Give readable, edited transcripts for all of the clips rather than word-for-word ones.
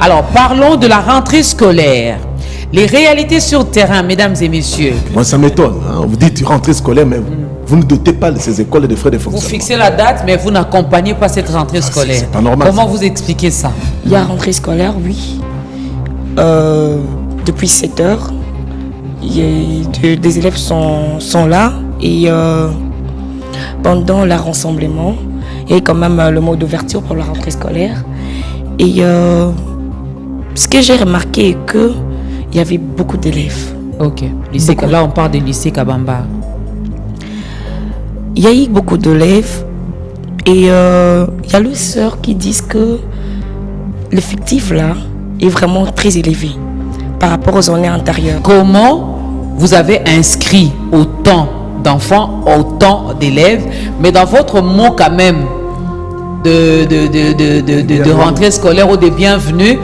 Alors, parlons de la rentrée scolaire. Les réalités sur terrain, mesdames et messieurs. Moi, ça m'étonne. Hein. Vous dites rentrée scolaire, mais vous ne dotez pas de ces écoles et de frais de fonctionnement. Vous fixez la date, mais vous n'accompagnez pas cette rentrée scolaire. C'est pas normal. Comment vous expliquez ça? Il y a rentrée scolaire, oui. Depuis 7 heures, des élèves sont là. Et pendant le rassemblement, il y a quand même le mot d'ouverture pour la rentrée scolaire. Et ce que j'ai remarqué est qu'il y avait beaucoup d'élèves. Ok. Lycée, là, on parle de lycée Kabamba. Il y a eu beaucoup d'élèves et il y a les sœurs qui disent que l'effectif là est vraiment très élevé par rapport aux années antérieures. Comment vous avez inscrit autant d'enfants, autant d'élèves, mais dans votre mot quand même de rentrée scolaire ou de bienvenue,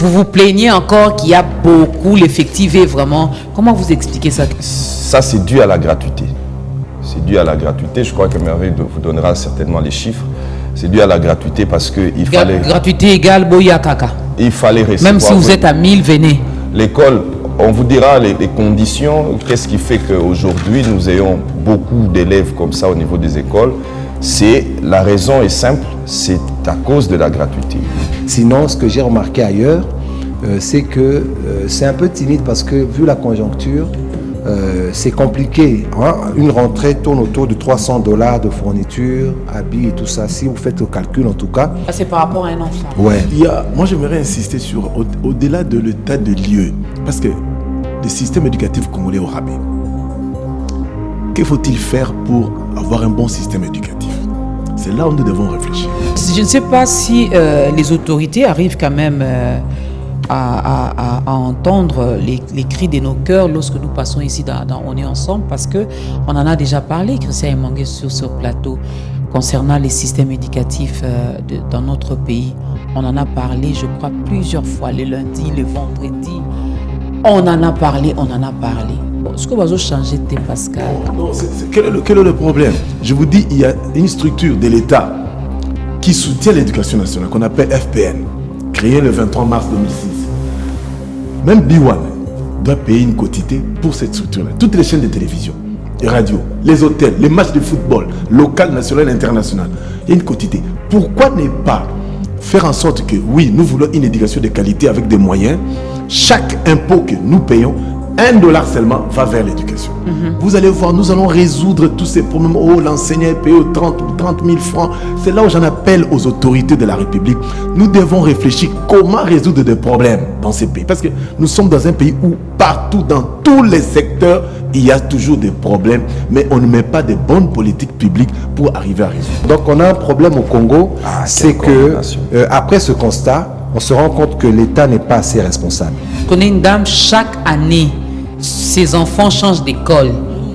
vous plaignez encore qu'il y a beaucoup, l'effectif est vraiment... Comment vous expliquez ça? Ça, c'est dû à la gratuité. C'est dû à la gratuité. Je crois que Merveille vous donnera certainement les chiffres. C'est dû à la gratuité parce qu'il fallait... Gratuité égale Boya Kaka. Il fallait recevoir... Même si vous êtes à 1000, venez. L'école, on vous dira les conditions. Qu'est-ce qui fait qu'aujourd'hui, nous ayons beaucoup d'élèves comme ça au niveau des écoles? La raison est simple, c'est à cause de la gratuité. Sinon, ce que j'ai remarqué ailleurs, c'est que c'est un peu timide parce que vu la conjoncture, c'est compliqué. Hein? Une rentrée tourne autour de $300 de fourniture, habits et tout ça. Si vous faites le calcul, en tout cas. C'est par rapport à un enfant. Ouais. Moi, j'aimerais insister sur, au-delà de l'état de lieu, parce que le système éducatif congolais au rabais, que faut-il faire pour avoir un bon système éducatif? C'est là où nous devons réfléchir. Je ne sais pas si les autorités arrivent quand même à entendre les cris de nos cœurs lorsque nous passons ici On est ensemble, parce qu'on en a déjà parlé, Christian Emangué, sur ce plateau, concernant les systèmes éducatifs dans notre pays. On en a parlé, je crois, plusieurs fois, le lundi, le vendredi. On en a parlé. Est-ce que vous avez changé de Pascal? Non, quel est le problème? Je vous dis, il y a une structure de l'État qui soutient l'éducation nationale, qu'on appelle FPN, créée le 23 mars 2006. Même B1 doit payer une quotité pour cette structure-là. Toutes les chaînes de télévision, les radios, les hôtels, les matchs de football, local, national et international, il y a une quotité. Pourquoi ne pas faire en sorte que, oui, nous voulons une éducation de qualité avec des moyens. Chaque impôt que nous payons, $1 seulement va vers l'éducation. Vous allez voir, nous allons résoudre tous ces problèmes. Oh, l'enseignant est payé 30 000 francs. C'est là où j'en appelle aux autorités de la République. Nous devons réfléchir comment résoudre des problèmes dans ces pays. Parce que nous sommes dans un pays où partout, dans tous les secteurs, il y a toujours des problèmes, mais on ne met pas de bonnes politiques publiques pour arriver à résoudre. Donc on a un problème au Congo, c'est que après ce constat, on se rend compte que l'État n'est pas assez responsable. Je connais une dame, chaque année, ses enfants changent d'école.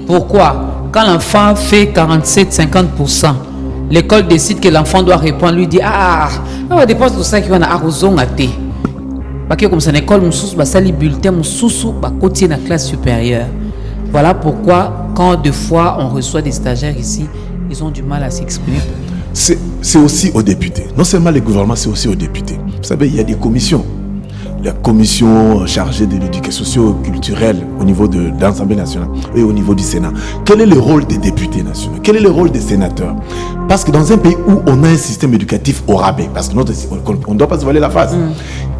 Pourquoi? Quand l'enfant fait 47-50%, l'école décide que l'enfant doit répondre, lui dit on va dépenser tout ça qui va à arroson à thé. Parce que comme ça, l'école, ça les bulletins, côté la classe supérieure. Voilà pourquoi, quand deux fois on reçoit des stagiaires ici, ils ont du mal à s'exprimer. C'est aussi aux députés. Non seulement les gouvernements, c'est aussi aux députés. Vous savez, il y a des commissions. La commission chargée de l'éducation socio-culturelle au niveau de l'Assemblée nationale et au niveau du Sénat. Quel est le rôle des députés nationaux? Quel est le rôle des sénateurs? Parce que dans un pays où on a un système éducatif au rabais, parce que on ne doit pas se voiler la face,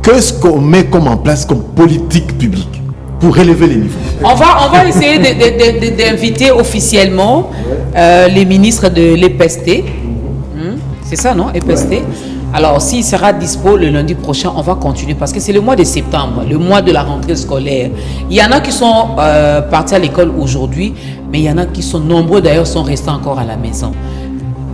qu'est-ce qu'on met en place comme politique publique pour relever les niveaux? On va essayer d'inviter officiellement les ministres de l'EPST. C'est ça, non? EPST. Alors, s'il sera dispo le lundi prochain, on va continuer parce que c'est le mois de septembre, le mois de la rentrée scolaire. Il y en a qui sont partis à l'école aujourd'hui, mais il y en a qui sont nombreux d'ailleurs, sont restés encore à la maison.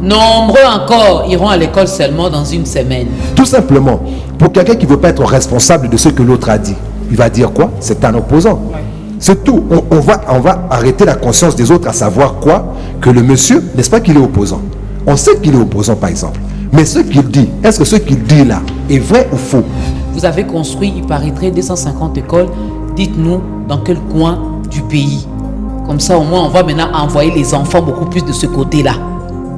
Nombreux encore iront à l'école seulement dans une semaine. Tout simplement, pour quelqu'un qui ne veut pas être responsable de ce que l'autre a dit, il va dire quoi? C'est un opposant. Ouais. C'est tout. On va arrêter la conscience des autres à savoir quoi? Que le monsieur, n'est-ce pas qu'il est opposant? On sait qu'il est opposant, par exemple. Mais ce qu'il dit, est-ce que ce qu'il dit là est vrai ou faux? Vous avez construit, il paraîtrait, 250 écoles. Dites-nous dans quel coin du pays. Comme ça, au moins, on va maintenant envoyer les enfants beaucoup plus de ce côté-là.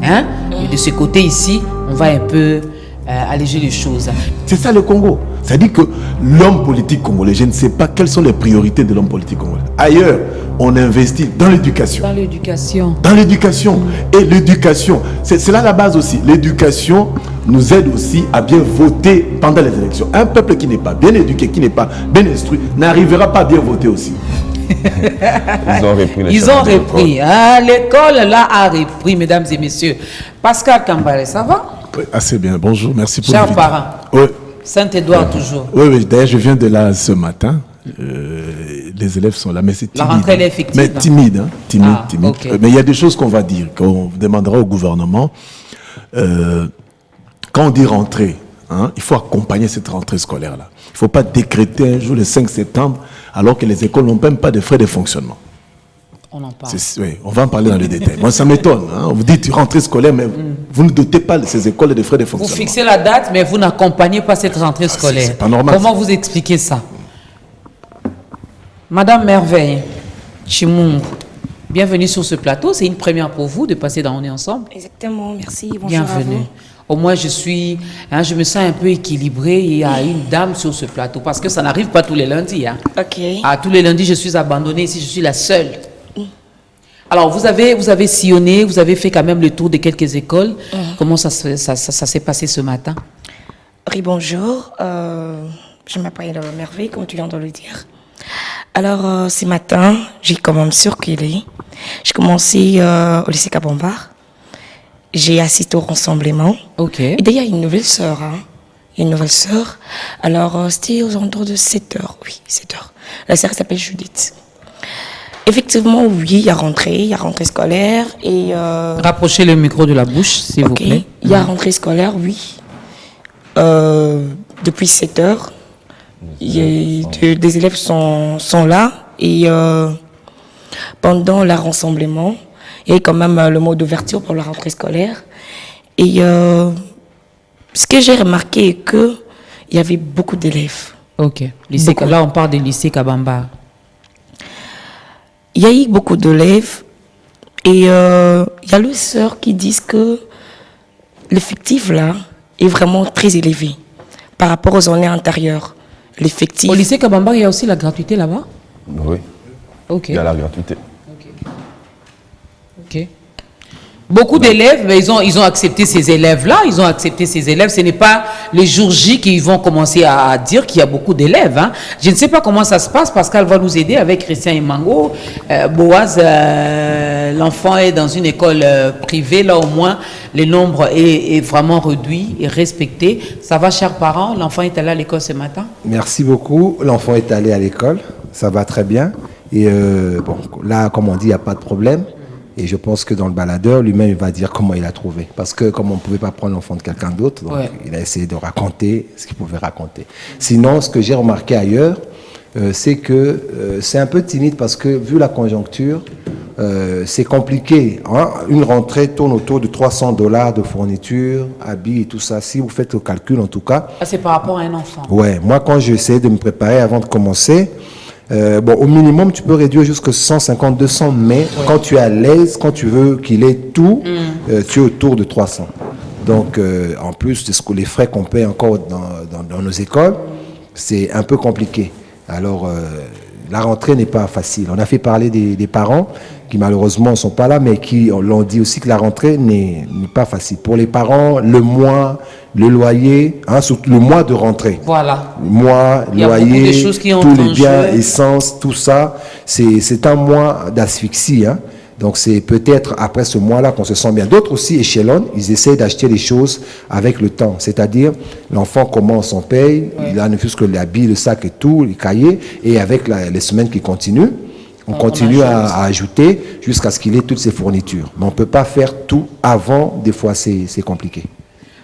Hein? Et de ce côté ici, on va un peu alléger les choses. C'est ça le Congo. C'est-à-dire que l'homme politique congolais, je ne sais pas quelles sont les priorités de l'homme politique congolais. Ailleurs, on investit dans l'éducation. Dans l'éducation. Dans l'éducation. Et l'éducation, c'est là la base aussi. L'éducation nous aide aussi à bien voter pendant les élections. Un peuple qui n'est pas bien éduqué, qui n'est pas bien instruit, n'arrivera pas à bien voter aussi. Ils ont repris les Ils ont chemins de repris. l'école. Ah, l'école, là, a repris, mesdames et messieurs. Pascal Kambale, ça va? Oui, assez bien. Bonjour, merci pour Chers l'invitation. parents. Oui, Saint-Édouard, toujours. oui, d'ailleurs, je viens de là ce matin. Les élèves sont là, mais c'est La timide. rentrée, elle est effective, Mais hein? timide, hein, timide, Ah, timide. ok. Mais il y a des choses qu'on va dire, qu'on demandera au gouvernement. Quand on dit rentrée, hein, il faut accompagner cette rentrée scolaire-là. Il ne faut pas décréter un jour le 5 septembre alors que les écoles n'ont même pas de frais de fonctionnement. On en parle. Oui, on va en parler dans le détail. Moi, ça m'étonne. Hein. Vous dites rentrée scolaire, mais vous ne dotez pas ces écoles de frais de Vous fonctionnement. fixez la date, mais vous n'accompagnez pas cette rentrée scolaire. c'est pas normal, Comment ça. vous expliquez ça? Madame Merveille, Chimoun, bienvenue sur ce plateau. C'est une première pour vous de passer dans On est ensemble. Exactement, merci. Bonjour Bienvenue. à vous. Au moins, je me sens un peu équilibrée. Il y a une dame sur ce plateau parce que ça n'arrive pas tous les lundis. Hein. Ok. Tous les lundis, je suis abandonnée ici, je suis la seule. Alors, vous avez sillonné, vous avez fait quand même le tour de quelques écoles. Comment ça s'est passé ce matin? Oui, bonjour. Je m'appelle Merveille, comme tu viens de le dire. Alors, ce matin, j'ai quand même circulé. J'ai commencé au lycée Kabambar. J'ai assisté au rassemblement. Ok. Et d'ailleurs, il y a une nouvelle sœur. Hein. Il y a une nouvelle sœur. Alors, c'était aux alentours de 7 heures. Oui, 7 heures. La sœur s'appelle Judith. Effectivement, oui, il y a rentrée scolaire. Et, Rapprochez le micro de la bouche, s'il vous ok, plaît. il y a rentrée scolaire, oui. Depuis 7 heures. Des élèves sont là. Et pendant le rassemblement, il y a quand même le mot d'ouverture pour la rentrée scolaire. Et ce que j'ai remarqué est qu'il y avait beaucoup d'élèves. Ok. Lycée, Beaucoup. là, on parle du lycée Kabamba. Il y a eu beaucoup d'élèves. Et il y a les sœurs qui disent que l'effectif là est vraiment très élevé par rapport aux années antérieures. L'effectif. Au lycée Kabamba, il y a aussi la gratuité là-bas? Oui, Ok. il y a la gratuité. Ok. Beaucoup d'élèves, mais ils ont accepté ces élèves-là, ils ont accepté ces élèves. Ce n'est pas les jours J qu'ils vont commencer à dire qu'il y a beaucoup d'élèves. Hein. Je ne sais pas comment ça se passe. Pascal va nous aider avec Christian et Mango. Boaz, l'enfant est dans une école privée. Là, au moins, le nombre est vraiment réduit et respecté. Ça va, chers parents? L'enfant est allé à l'école ce matin? Merci beaucoup. L'enfant est allé à l'école. Ça va très bien. Et bon, là, comme on dit, il n'y a pas de problème. Et je pense que dans le baladeur, lui-même, il va dire comment il a trouvé. Parce que comme on ne pouvait pas prendre l'enfant de quelqu'un d'autre, donc il a essayé de raconter ce qu'il pouvait raconter. Sinon, ce que j'ai remarqué ailleurs, c'est que c'est un peu timide parce que, vu la conjoncture, c'est compliqué. Hein. Une rentrée tourne autour de $300 de fourniture, habits et tout ça. Si vous faites le calcul, en tout cas. C'est par rapport à un enfant. Ouais, moi, quand j'ai essayé de me préparer avant de commencer, bon, au minimum, tu peux réduire jusqu'à 150, 200, mais quand tu es à l'aise, quand tu veux qu'il ait tout, tu es autour de 300. Donc, en plus de les frais qu'on paie encore dans nos écoles, c'est un peu compliqué. Alors, la rentrée n'est pas facile. On a fait parler des parents qui malheureusement ne sont pas là, mais qui l'ont dit aussi que la rentrée n'est pas facile. Pour les parents, le mois, le loyer, hein, surtout le mois de rentrée. Voilà. Mois, Il y a beaucoup de loyer, choses qui tous entrent les en biens, jeu. essence, tout ça, c'est un mois d'asphyxie. Hein. Donc c'est peut-être après ce mois-là qu'on se sent bien. D'autres aussi échelonnent, ils essaient d'acheter les choses avec le temps. C'est-à-dire, l'enfant commence, on paye, il a ne fût-ce que l'habit, le sac et tout, les cahiers, et avec les semaines qui continuent, on continue à ajouter jusqu'à ce qu'il ait toutes ses fournitures. Mais on ne peut pas faire tout avant, des fois c'est compliqué.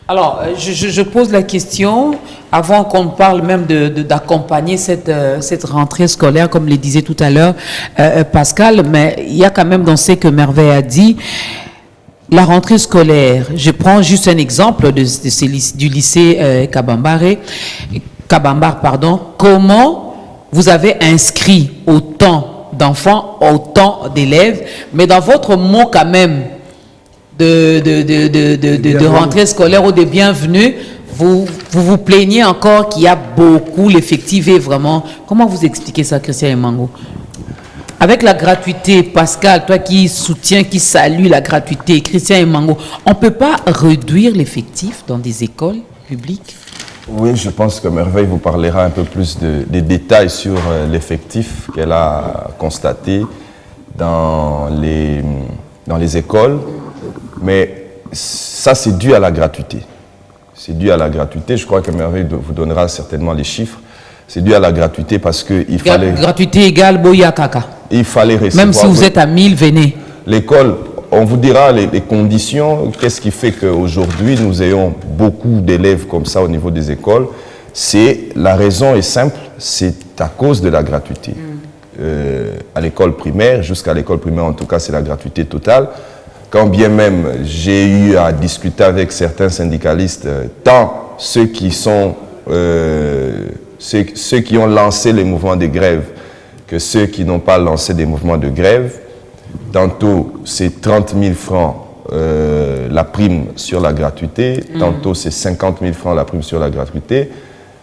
Alors, je pose la question, avant qu'on parle même d'accompagner cette rentrée scolaire, comme le disait tout à l'heure Pascal, mais il y a quand même dans ce que Merveille a dit, la rentrée scolaire. Je prends juste un exemple du lycée Kabambar, pardon. Comment vous avez inscrit autant d'enfants, autant d'élèves, mais dans votre mot quand même de rentrée scolaire ou de bienvenue, vous plaignez encore qu'il y a beaucoup, l'effectif est vraiment... Comment vous expliquez ça, Christian Emango? Avec la gratuité, Pascal, toi qui soutiens, qui salue la gratuité, Christian Emango, on ne peut pas réduire l'effectif dans des écoles publiques? Oui, je pense que Merveille vous parlera un peu plus des détails sur l'effectif qu'elle a constaté dans les écoles. Mais ça, c'est dû à la gratuité. C'est dû à la gratuité. Je crois que Merveille vous donnera certainement les chiffres. C'est dû à la gratuité parce qu'il fallait... Gratuité égale Boya Kaka. Il fallait recevoir... Même si vous êtes à 1000, venez. L'école, on vous dira les conditions. Qu'est-ce qui fait qu'aujourd'hui, nous ayons beaucoup d'élèves comme ça au niveau des écoles? La raison est simple, c'est à cause de la gratuité. À l'école primaire, jusqu'à l'école primaire en tout cas, c'est la gratuité totale. Quand bien même j'ai eu à discuter avec certains syndicalistes, tant ceux qui sont... ceux qui ont lancé les mouvements de grève que ceux qui n'ont pas lancé des mouvements de grève. Tantôt, c'est 30 000 francs la prime sur la gratuité, tantôt c'est 50 000 francs la prime sur la gratuité,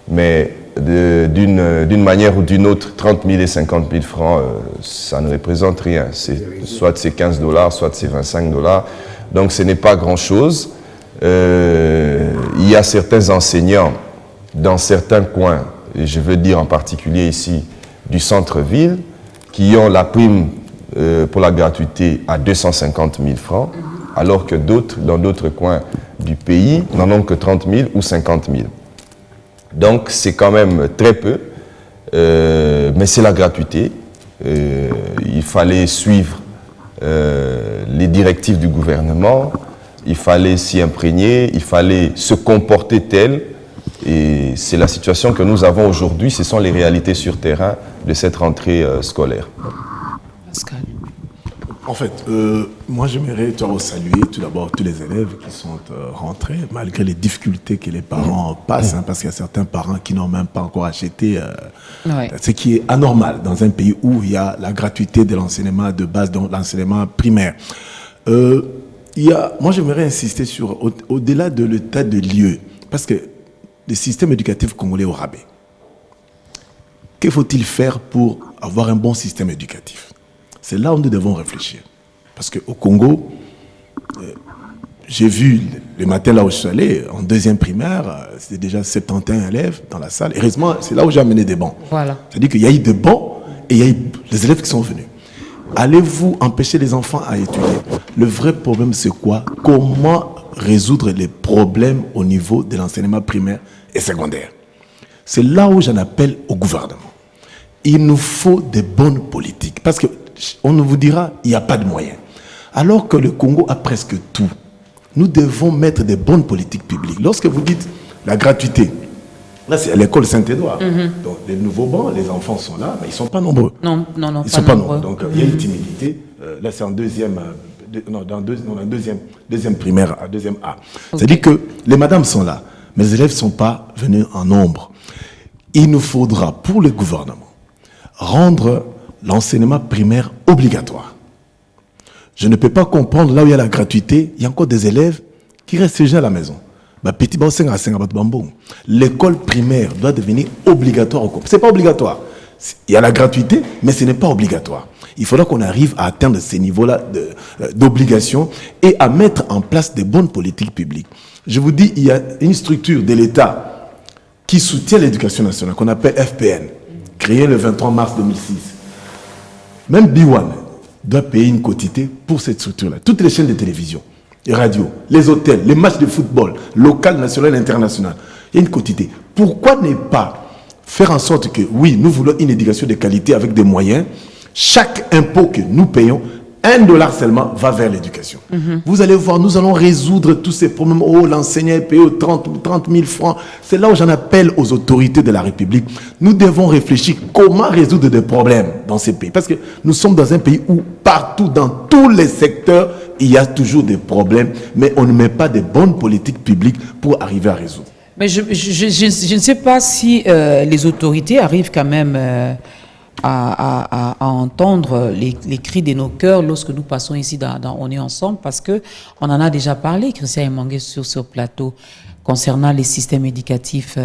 mais d'une manière ou d'une autre, 30 000 et 50 000 francs, ça ne représente rien. Soit c'est 15 $, soit c'est 25 $. Donc ce n'est pas grand-chose. Il y a certains enseignants dans certains coins, et je veux dire en particulier ici du centre-ville, qui ont la prime pour la gratuité à 250 000 francs, alors que d'autres, dans d'autres coins du pays, n'en ont que 30 000 ou 50 000. Donc c'est quand même très peu, mais c'est la gratuité. Il fallait suivre les directives du gouvernement, il fallait s'y imprégner, il fallait se comporter tel. Et c'est la situation que nous avons aujourd'hui, ce sont les réalités sur terrain de cette rentrée scolaire. Pascal. En fait, moi j'aimerais saluer tout d'abord tous les élèves qui sont rentrés, malgré les difficultés que les parents passent, parce qu'il y a certains parents qui n'ont même pas encore acheté, ce qui est anormal dans un pays où il y a la gratuité de l'enseignement de base, donc l'enseignement primaire. Moi j'aimerais insister sur, au-delà de l'état de lieu, parce que le système éducatif congolais est au rabais. Que faut-il faire pour avoir un bon système éducatif? C'est là où nous devons réfléchir. Parce qu'au Congo, j'ai vu le matin là où je suis allé, en deuxième primaire, c'était déjà 71 élèves dans la salle. Heureusement, c'est là où j'ai amené des bancs. Voilà. C'est-à-dire qu'il y a eu des bancs et il y a eu les élèves qui sont venus. Allez-vous empêcher les enfants à étudier? Le vrai problème, c'est quoi? Comment résoudre les problèmes au niveau de l'enseignement primaire et secondaire? C'est là où j'en appelle au gouvernement. Il nous faut des bonnes politiques. Parce qu'on nous dira qu'il n'y a pas de moyens. Alors que le Congo a presque tout. Nous devons mettre des bonnes politiques publiques. Lorsque vous dites la gratuité, là c'est à l'école Saint-Édouard. Donc les nouveaux bancs, les enfants sont là, mais ils ne sont pas nombreux. Non, ils ne sont pas nombreux. Donc il y a une timidité. Là c'est en deuxième... deuxième primaire, à deuxième A. Okay. C'est-à-dire que les madames sont là, mais les élèves ne sont pas venus en nombre. Il nous faudra, pour le gouvernement, rendre l'enseignement primaire obligatoire. Je ne peux pas comprendre, là où il y a la gratuité, il y a encore des élèves qui restent déjà à la maison. L'école primaire doit devenir obligatoire. Ce n'est pas obligatoire. Il y a la gratuité, mais ce n'est pas obligatoire. Il faudra qu'on arrive à atteindre ces niveaux-là d'obligation et à mettre en place des bonnes politiques publiques. Je vous dis, il y a une structure de l'État qui soutient l'éducation nationale, qu'on appelle FPN, créée le 23 mars 2006. Même B1 doit payer une quotité pour cette structure-là. Toutes les chaînes de télévision, les radios, les hôtels, les matchs de football, local, national et international, il y a une quotité. Pourquoi ne pas faire en sorte que, oui, nous voulons une éducation de qualité avec des moyens. Chaque impôt que nous payons, $1 seulement va vers l'éducation. Vous allez voir, nous allons résoudre tous ces problèmes. Oh, l'enseignant est payé 30 000 francs. C'est là où j'en appelle aux autorités de la République. Nous devons réfléchir comment résoudre des problèmes dans ces pays. Parce que nous sommes dans un pays où partout, dans tous les secteurs, il y a toujours des problèmes, mais on ne met pas de bonnes politiques publiques pour arriver à résoudre. Mais je ne sais pas si les autorités arrivent quand même à entendre les cris de nos cœurs lorsque nous passons ici On est ensemble, parce qu'on en a déjà parlé, Christian Emango, sur ce plateau. concernant les systèmes éducatifs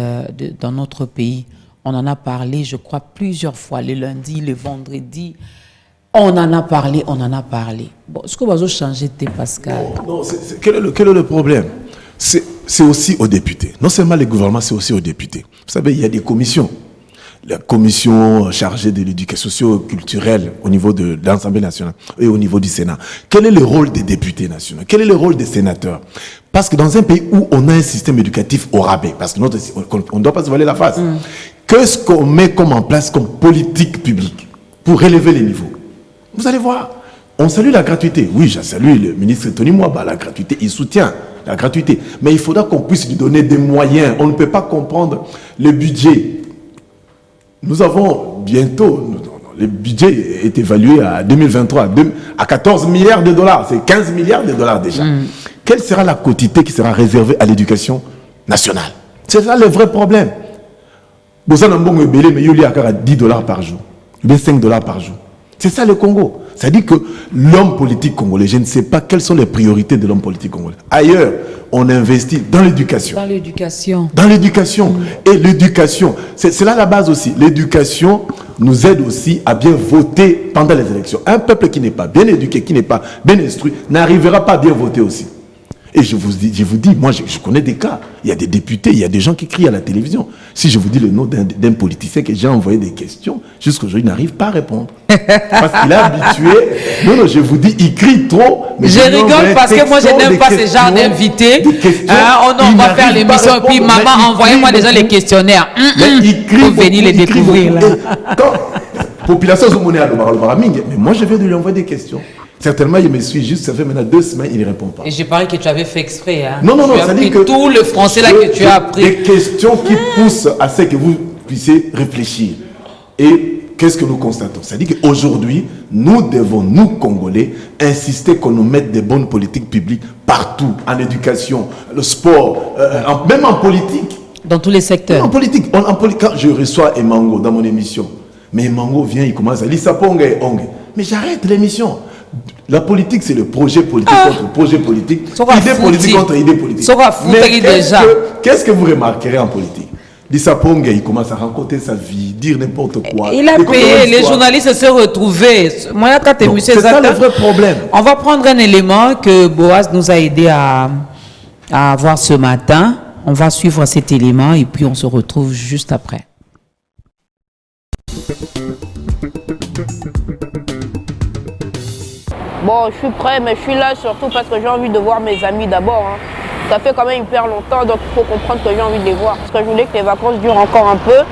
dans notre pays. On en a parlé, je crois, plusieurs fois, le lundi, le vendredi. On en a parlé. Bon, est-ce que vous avez changé de Pascal? Non, quel est le problème? C'est aussi aux députés. Non seulement les gouvernements, c'est aussi aux députés. Vous savez, il y a des commissions. La commission chargée de l'éducation socio-culturelle au niveau de l'Assemblée nationale et au niveau du Sénat. Quel est le rôle des députés nationaux? Quel est le rôle des sénateurs? Parce que dans un pays où on a un système éducatif au rabais, parce que on ne doit pas se voiler la face, qu'est-ce qu'on met comme en place comme politique publique pour relever les niveaux? Vous allez voir, on salue la gratuité. Oui, je salue le ministre Tony Mwaba, la gratuité, il soutient la gratuité. Mais il faudra qu'on puisse lui donner des moyens. On ne peut pas comprendre le budget. Nous avons bientôt, le budget est évalué à 2023 à 14 milliards de dollars. C'est 15 milliards de dollars déjà. Quelle sera la quotité qui sera réservée à l'éducation nationale? C'est ça le vrai problème. Vous avez un bon mais il y a 10 dollars par jour, 5 dollars par jour. C'est ça le Congo. C'est-à-dire que l'homme politique congolais, je ne sais pas quelles sont les priorités de l'homme politique congolais. Ailleurs, on investit dans l'éducation. Dans l'éducation. Dans l'éducation. Et l'éducation, c'est là la base aussi. L'éducation nous aide aussi à bien voter pendant les élections. Un peuple qui n'est pas bien éduqué, qui n'est pas bien instruit, n'arrivera pas à bien voter aussi. Et je vous dis, moi je connais des cas. Il y a des députés, il y a des gens qui crient à la télévision. Si je vous dis le nom d'un politicien que j'ai envoyé des questions, jusqu'aujourd'hui, il n'arrive pas à répondre. Parce qu'il est habitué. Non, je vous dis, il crie trop. Mais je rigole parce que moi, je n'aime pas ce genre d'invités. On va faire l'émission et puis maman, envoyez-moi déjà les questionnaires. Il crie pour venir les découvrir là. Quand population Zoumoné à l'Obaraming, mais moi, je vais lui envoyer des questions. Certainement, il me suit juste, ça fait maintenant 2 semaines, il ne répond pas. Et j'ai parlé que tu avais fait exprès. Hein. Non, tu as appris tout le français là que tu as appris. Des questions qui poussent à ce que vous puissiez réfléchir. Et qu'est-ce que nous constatons? C'est-à-dire qu'aujourd'hui, nous devons, nous Congolais, insister qu'on nous mette des bonnes politiques publiques partout, en éducation, le sport, même en politique. Dans tous les secteurs. En politique. Quand je reçois Emango dans mon émission, mais Emango vient, il commence à dire Saponga et Ongue. Mais j'arrête l'émission. La politique, c'est le projet politique contre projet politique. Idée politique contre idée politique. Mais qu'est-ce que vous remarquerez en politique? Lissaponga, il commence à raconter sa vie, dire n'importe quoi. Il a payé, les journalistes se retrouvaient. C'est ça le vrai problème. On va prendre un élément que Boaz nous a aidé à avoir ce matin. On va suivre cet élément et puis on se retrouve juste après. Bon, je suis prêt, mais je suis là surtout parce que j'ai envie de voir mes amis d'abord. Hein. Ça fait quand même hyper longtemps, donc il faut comprendre que j'ai envie de les voir. Parce que je voulais que les vacances durent encore un peu.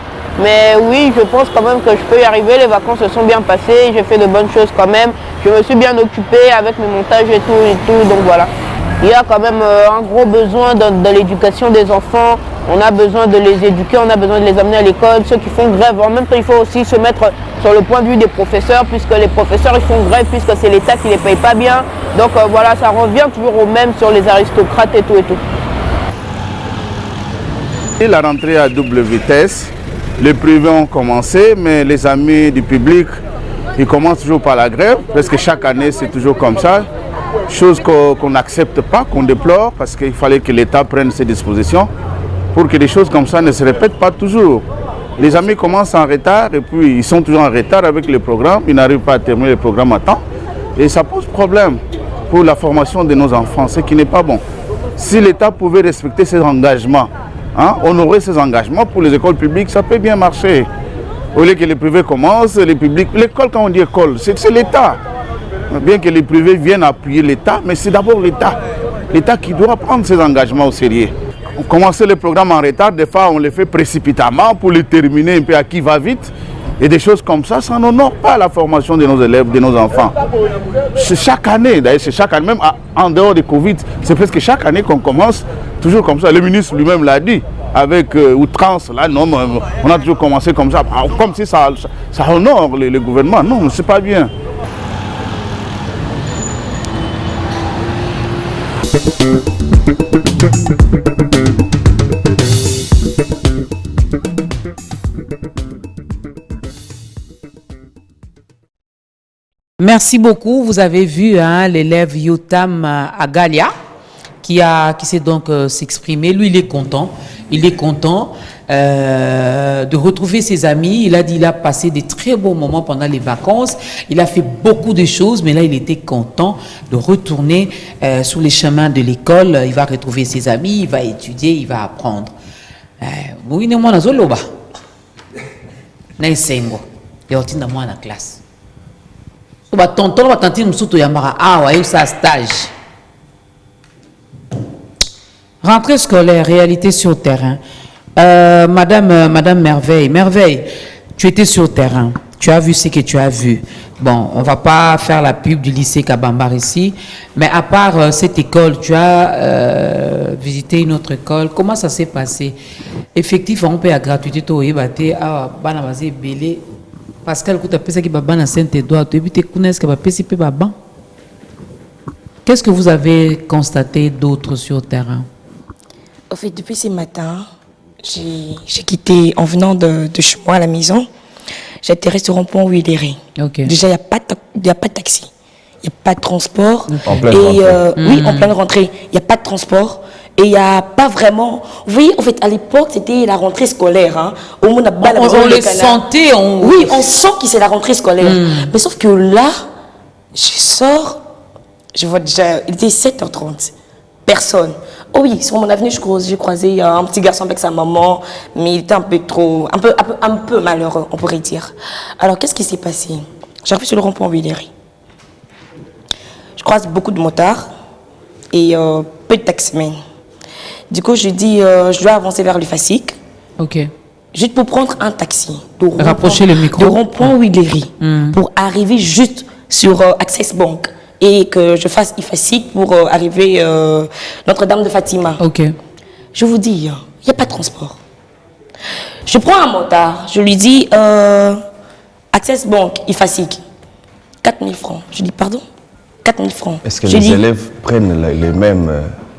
Mais oui, je pense quand même que je peux y arriver. Les vacances se sont bien passées, j'ai fait de bonnes choses quand même. Je me suis bien occupé avec mes montages et tout, donc voilà. Il y a quand même un gros besoin de l'éducation des enfants. On a besoin de les éduquer, on a besoin de les amener à l'école. Ceux qui font grève, en même temps, il faut aussi se mettre sur le point de vue des professeurs, puisque les professeurs, ils font grève, puisque c'est l'État qui ne les paye pas bien. Donc voilà, ça revient toujours au même sur les aristocrates et tout et tout. La rentrée à double vitesse, les privés ont commencé, mais les amis du public, ils commencent toujours par la grève, parce que chaque année, c'est toujours comme ça. Chose qu'on n'accepte pas, qu'on déplore, parce qu'il fallait que l'État prenne ses dispositions pour que des choses comme ça ne se répètent pas toujours. Les amis commencent en retard et puis ils sont toujours en retard avec les programmes, ils n'arrivent pas à terminer les programmes à temps et ça pose problème pour la formation de nos enfants, ce qui n'est pas bon. Si l'État pouvait respecter ses engagements, honorer ses engagements pour les écoles publiques, ça peut bien marcher. Au lieu que les privés commencent, les publics... L'école, quand on dit école, c'est l'État. Bien que les privés viennent appuyer l'État, mais c'est d'abord l'État. L'État qui doit prendre ses engagements au sérieux. On commence les programmes en retard, des fois on les fait précipitamment pour les terminer un peu à qui va vite. Et des choses comme ça n'honore pas la formation de nos élèves, de nos enfants. C'est chaque année, d'ailleurs c'est chaque année, même en dehors de Covid, c'est presque chaque année qu'on commence toujours comme ça. Le ministre lui-même l'a dit, avec outrance, là, non, on a toujours commencé comme ça, comme si ça honore le gouvernement. Non, c'est pas bien. Merci beaucoup. Vous avez vu l'élève Yotam Agalia qui s'est donc s'exprimer. Lui, il est content. Il est content de retrouver ses amis. Il a dit qu'il a passé des très bons moments pendant les vacances. Il a fait beaucoup de choses, mais là, il était content de retourner sur les chemins de l'école. Il va retrouver ses amis, il va étudier, il va apprendre. Oui, ne moi nazoloba. Na esengo. Ya otinda moi na classe. So ba tonton ba tantine musuto ya mara awa yo sa stage. Rentrée scolaire, réalité sur terrain. Madame Merveille, tu étais sur terrain. Tu as vu ce que tu as vu. Bon, on ne va pas faire la pub du lycée Kabambar ici, mais à part cette école, tu as visité une autre école. Comment ça s'est passé? Effectivement, on paye à gratuité. Pascal, qu'est-ce que vous avez constaté d'autre sur le terrain? En fait, depuis ce matin, j'ai quitté, en venant de chez moi à la maison, j'ai atterri sur un pont Willery. Okay. Déjà, il n'y a pas de taxi, il n'y a pas de transport. En pleine rentrée. Oui, en pleine rentrée, il n'y a pas de transport. Et il n'y a pas vraiment... Vous voyez, en fait, à l'époque, c'était la rentrée scolaire. Hein. On le sentait. Oui, on sent que c'est la rentrée scolaire. Mais sauf que là, je sors, je vois déjà, il était 7h30. Personne. Oh oui, sur mon avenue, j'ai croisé un petit garçon avec sa maman, mais il était un peu malheureux, on pourrait dire. Alors, qu'est-ce qui s'est passé? J'arrive sur le rond-point Willery. Je croise beaucoup de motards et peu de taximens. Du coup, je dis, je dois avancer vers le FASIC. Ok. Juste pour prendre un taxi. Rapprocher le micro. De rond-point Willery. Pour arriver juste sur Access Bank. Et que je fasse IFASIC pour arriver Notre-Dame de Fatima. Ok. Je vous dis, il n'y a pas de transport. Je prends un motard, je lui dis Access Bank, IFASIC, 4 000 francs. Je dis pardon, 4 000 francs. Est-ce que les élèves prennent les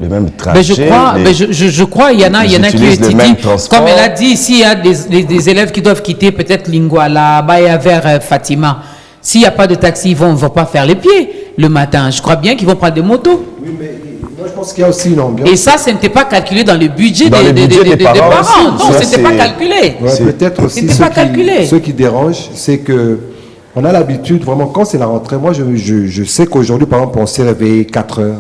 mêmes trajets? Je crois, il y en a qui étudient. Comme elle a dit, s'il y a des élèves qui doivent quitter peut-être Lingouala, Baya vers Fatima. S'il n'y a pas de taxi, ils ne vont pas faire les pieds le matin. Je crois bien qu'ils vont prendre des motos. Oui, mais moi je pense qu'il y a aussi une ambiance. Et ça, ce n'était pas calculé dans le budget des parents. Aussi. Non, ce n'était pas calculé. Ouais, peut-être aussi ce qui dérange, c'est que on a l'habitude, vraiment, quand c'est la rentrée, moi je sais qu'aujourd'hui, par exemple, on s'est réveillé 4h,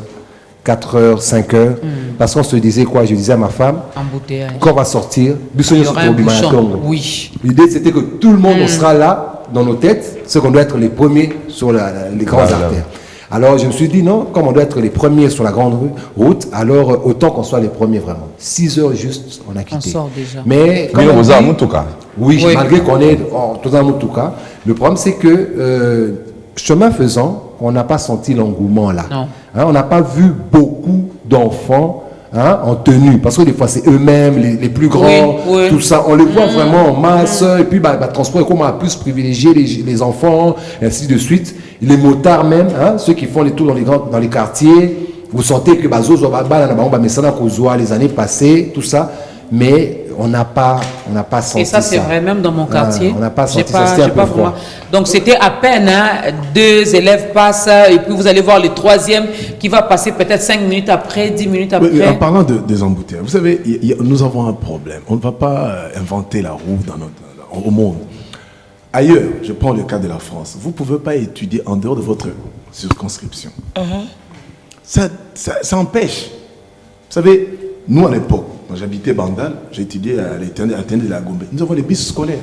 5h, parce qu'on se disait quoi? Je disais à ma femme, quand on va sortir, il y aura un bouchon. Oui. L'idée, c'était que tout le monde sera là, dans nos têtes, c'est qu'on doit être les premiers sur les grandes artères. Alors je me suis dit non, comme on doit être les premiers sur la grande route, alors autant qu'on soit les premiers vraiment. 6h juste, on a quitté. On sort déjà. Mais oui, malgré qu'on est tous en Moutoka, le problème c'est que chemin faisant, on n'a pas senti l'engouement là. Non. Hein, on n'a pas vu beaucoup d'enfants en tenue, parce que des fois c'est eux-mêmes les plus grands, tout ça, on les voit vraiment en masse, et puis transport, comment on a plus privilégié les enfants, et ainsi de suite. Les motards même, ceux qui font les tours dans les quartiers, vous sentez que les années passées, tout ça, mais on n'a pas senti ça. Et ça, c'est vrai, même dans mon quartier. On n'a pas senti ça, c'était un peu froid. Donc, c'était à peine, 2 élèves passent, et puis vous allez voir le 3e qui va passer peut-être 5 minutes après, 10 minutes après. Oui, en parlant des embouteillages, vous savez, nous avons un problème. On ne va pas inventer la roue au monde. Ailleurs, je prends le cas de la France, vous ne pouvez pas étudier en dehors de votre circonscription. Ça empêche. Vous savez, nous à l'époque, quand j'habitais Bandal, j'ai étudié à l'Éternel de la Gombe. Nous avons les bus scolaires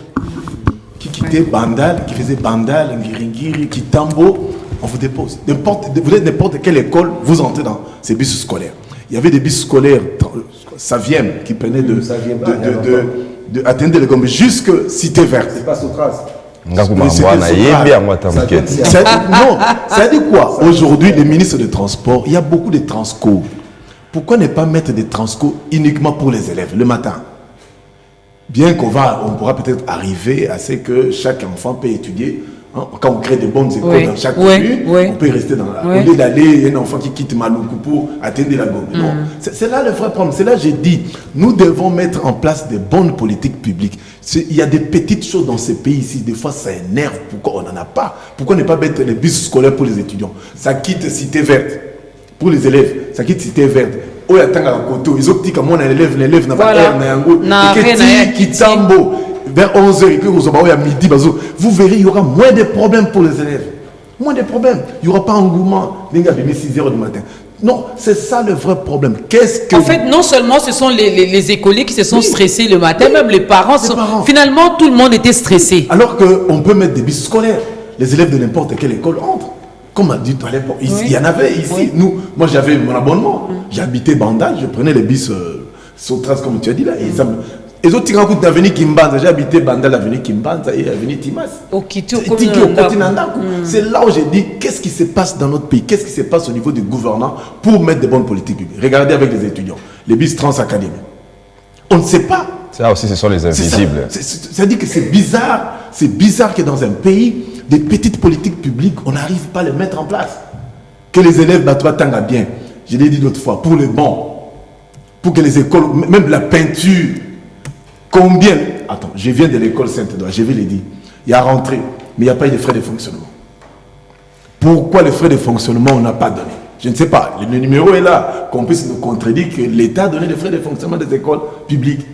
qui quittaient Bandal, qui faisaient Bandal, Ngiringiri, Kitambo, on vous dépose. Vous êtes n'importe quelle école, vous entrez dans ces bus scolaires. Il y avait des bus scolaires Saviem qui prenaient de Atteindre de la Gombe jusqu'à Cité Verte. C'est pas Sotras. Non, ça dit quoi? Aujourd'hui, les ministres des Transports, il y a beaucoup de transco. Pourquoi ne pas mettre des transco uniquement pour les élèves le matin? Bien on pourra peut-être arriver à ce que chaque enfant peut étudier. Quand on crée de bonnes écoles dans chaque commune, on peut rester dans la... Au lieu d'aller, un enfant qui quitte Maluku pour atteindre la Gombe. Non, c'est là le vrai problème. C'est là que j'ai dit, nous devons mettre en place des bonnes politiques publiques. Il y a des petites choses dans ces pays ici, des fois ça énerve. Pourquoi on n'en a pas? Pourquoi ne pas mettre les bus scolaires pour les étudiants? Ça quitte Cité Verte pour les élèves, ça quitte Cité Verte oyo atanga la koto izotika mona l'élève na ba Voilà. air na yango Na et rien, na rien, que kitambo vers 11h et que vous aurez à midi vous verrez il y aura moins de problèmes pour les élèves. Moins de problèmes, il n'y aura pas engouement. Les gars, 6h du matin. Non, c'est ça le vrai problème. Qu'est-ce que... En fait, non seulement ce sont les écoliers qui se sont stressés le matin, même les parents. Finalement, tout le monde était stressé. Alors qu'on peut mettre des bus scolaires. Les élèves de n'importe quelle école entrent. Comme on a dit à l'époque, il y en avait ici. Oui. Nous, moi j'avais mon abonnement. J'habitais Bandal, je prenais les bus Sotras, comme tu as dit là. Et autres, l'avenue Kimbanza, j'ai habité Bandal, l'avenue Kimbanza et l'avenue Timas. C'est là où j'ai dit, qu'est-ce qui se passe dans notre pays? Qu'est-ce qui se passe au niveau du gouvernant pour mettre des bonnes politiques publiques? Regardez avec les étudiants, les bus transacadémiques. On ne sait pas. Ça aussi, ce sont les invisibles. C'est-à-dire que c'est bizarre que dans un pays, des petites politiques publiques, on n'arrive pas à les mettre en place. Que les élèves battent bien. Je l'ai dit l'autre fois, pour les bons, pour que les écoles, même la peinture, combien... Attends, je viens de l'école Saint-Edouard, je vais le dire. Il y a rentré, mais il n'y a pas eu de frais de fonctionnement. Pourquoi les frais de fonctionnement on n'a pas donné? Je ne sais pas, le numéro est là, qu'on puisse nous contredire que l'État a donné les frais de fonctionnement des écoles publiques.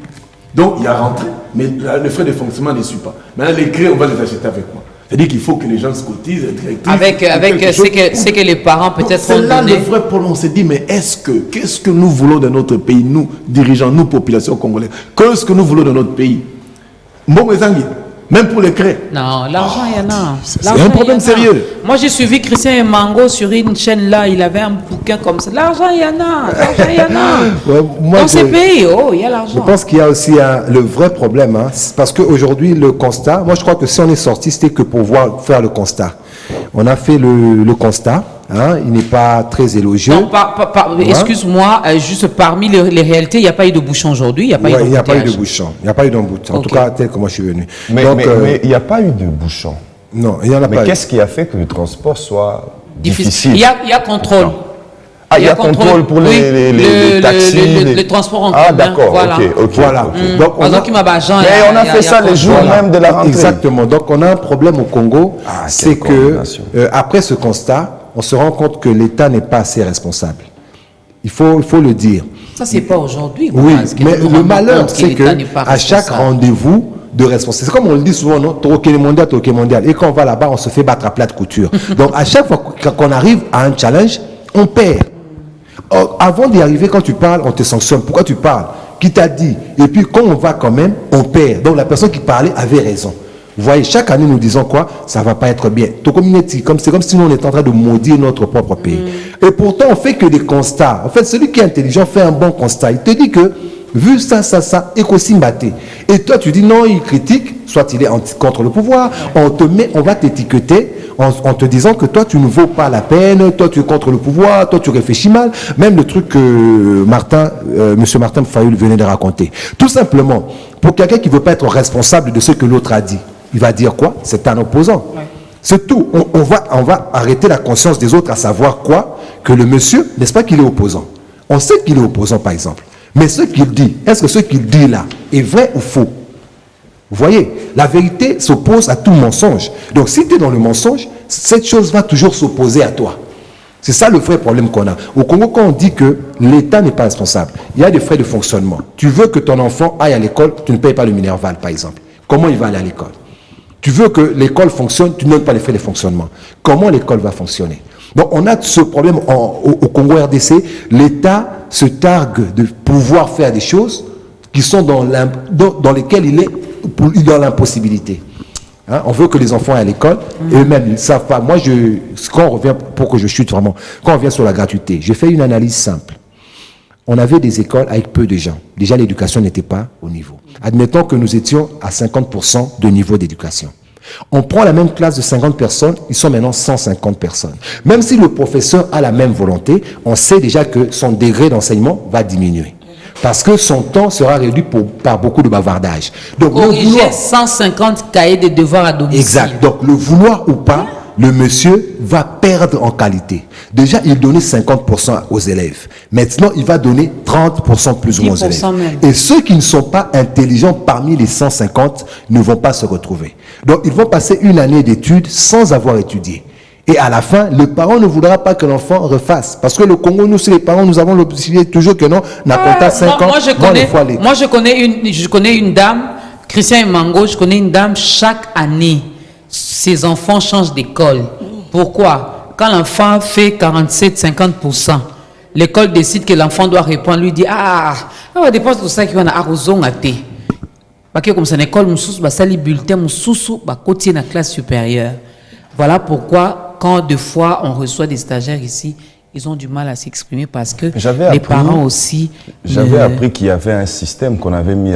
Donc il y a rentré, mais les frais de fonctionnement ne suivent pas. Maintenant les créés, on va les acheter avec moi. C'est-à-dire qu'il faut que les gens se cotisent. Avec ce que les parents peut-être ont donné. C'est là le vrai problème. On s'est dit, mais qu'est-ce que nous voulons de notre pays, nous, dirigeants, nous, population congolaise? Qu'est-ce que nous voulons de notre pays? Bon, mes amis, même pour les créer. Non, l'argent, il y en a. C'est un problème sérieux. Moi, j'ai suivi Christian Mango sur une chaîne là, il avait un bouquin comme ça. L'argent, il y en a. L'argent, il y en a. Ouais, moi, dans ces pays, il y a l'argent. Je pense qu'il y a aussi le vrai problème, hein, parce qu'aujourd'hui, le constat, moi je crois que si on est sorti, c'était que pour faire le constat. On a fait le constat, hein, il n'est pas très élogieux. Non, excuse-moi, juste parmi les réalités, il n'y a pas eu de bouchon aujourd'hui, il n'y a pas eu de Il n'y a pas eu de bouchon, il n'y a pas eu d'embouteillage, en tout cas tel que moi je suis venu. Mais il n'y a pas eu de bouchon. Non, il n'y en a pas eu. Mais qu'est-ce qui a fait que le transport soit difficile? Il y a contrôle. Ah, il y a contrôle pour les taxis, les transports en commun. Ah, d'accord, voilà. Voilà. Donc, mais on a fait ça les jours même de la rentrée. Exactement. Donc, on a un problème au Congo. C'est que, après ce constat, on se rend compte que l'État n'est pas assez responsable. Il faut le dire. Ça, c'est pas aujourd'hui. Oui, mais le malheur, c'est que à chaque rendez-vous de responsabilité, c'est comme on le dit souvent, non, Troquet mondial. Et quand on va là-bas, on se fait battre à plat de couture. Donc, à chaque fois qu'on arrive à un challenge, on perd. Avant d'y arriver, quand tu parles, on te sanctionne. Pourquoi tu parles? Qui t'a dit? Et puis, quand on va quand même, on perd. Donc, la personne qui parlait avait raison. Vous voyez, chaque année, nous disons quoi? Ça ne va pas être bien. C'est comme si nous, on était en train de maudire notre propre pays. Et pourtant, on fait que des constats. En fait, celui qui est intelligent fait un bon constat. Il te dit que, vu ça, et qu'aussi mbaté. Et toi, tu dis non, il critique, soit il est contre le pouvoir, on va t'étiqueter en te disant que toi, tu ne vaux pas la peine, toi, tu es contre le pouvoir, toi, tu réfléchis mal. Même le truc que M. Martin Fayoul venait de raconter. Tout simplement, pour quelqu'un qui ne veut pas être responsable de ce que l'autre a dit, il va dire quoi? C'est un opposant. Ouais. C'est tout. On va arrêter la conscience des autres à savoir quoi? Que le monsieur, n'est-ce pas qu'il est opposant? On sait qu'il est opposant, par exemple. Mais ce qu'il dit, est-ce que ce qu'il dit là est vrai ou faux? Vous voyez, la vérité s'oppose à tout mensonge. Donc si tu es dans le mensonge, cette chose va toujours s'opposer à toi. C'est ça le vrai problème qu'on a. Au Congo, quand on dit que l'État n'est pas responsable, il y a des frais de fonctionnement. Tu veux que ton enfant aille à l'école, tu ne payes pas le Minerval, par exemple. Comment il va aller à l'école? Tu veux que l'école fonctionne, tu ne donnes pas les frais de fonctionnement. Comment l'école va fonctionner? Donc on a ce problème au Congo RDC. L'État se targue de pouvoir faire des choses qui sont dans lesquelles il est dans l'impossibilité. Hein? On veut que les enfants aient à l'école, et eux-mêmes, ils ne savent pas. Moi, quand on revient, pour que je chute vraiment, quand on revient sur la gratuité, j'ai fait une analyse simple. On avait des écoles avec peu de gens. Déjà, l'éducation n'était pas au niveau. Admettons que nous étions à 50% de niveau d'éducation. On prend la même classe de 50 personnes, ils sont maintenant 150 personnes. Même si le professeur a la même volonté, on sait déjà que son degré d'enseignement va diminuer. Parce que son temps sera réduit par beaucoup de bavardage. Donc, corriger 150 cahiers de devoirs à domicile. Exact. Donc, le vouloir ou pas, le monsieur va perdre en qualité. Déjà, il donnait 50% aux élèves. Maintenant, il va donner 30% plus ou moins aux élèves. Même. Et ceux qui ne sont pas intelligents parmi les 150 ne vont pas se retrouver. Donc, ils vont passer une année d'études sans avoir étudié. Et à la fin, le parent ne voudra pas que l'enfant refasse. Parce que le Congo, nous, c'est les parents, nous avons l'obligation toujours que non, n'a compté 5 ans. Moi, je connais une dame, Christian et Mango, je connais une dame, chaque année, ses enfants changent d'école. Pourquoi? Quand l'enfant fait 47-50%, l'école décide que l'enfant doit répondre, lui dit, on dépense tout ça qui va à Arozon à thé. Parce que comme c'est une école, on a les bulletins, on a côté la classe supérieure. Voilà pourquoi, quand deux fois on reçoit des stagiaires ici, ils ont du mal à s'exprimer parce que les parents aussi... J'avais appris qu'il y avait un système qu'on avait mis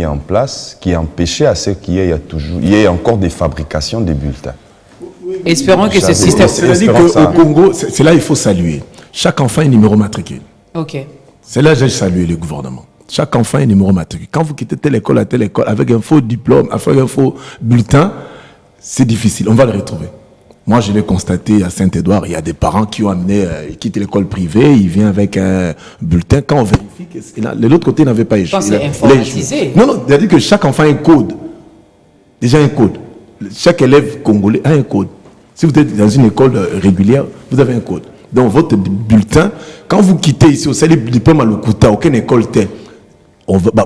en place qui empêchait à ce qu'il y ait encore des fabrications des bulletins. Espérons que ce système... C'est-à-dire qu'au Congo, c'est là il faut saluer. Chaque enfant est numéro matricule. Ok. C'est là que j'ai salué le gouvernement. Chaque enfant est numéro matricule. Quand vous quittez telle école à telle école avec un faux diplôme, avec un faux bulletin, c'est difficile. On va le retrouver. Moi, je l'ai constaté à Saint-Édouard. Il y a des parents qui ont amené, ils quittent l'école privée, ils viennent avec un bulletin. Quand on vérifie que de l'autre côté, il n'avait pas échoué. C'est informatisé. Non, c'est-à-dire que chaque enfant a un code. Déjà un code. Chaque élève congolais a un code. Si vous êtes dans une école régulière, vous avez un code. Donc, votre bulletin, quand vous quittez ici, au salaire diplôme à l'Okuta, aucune école telle,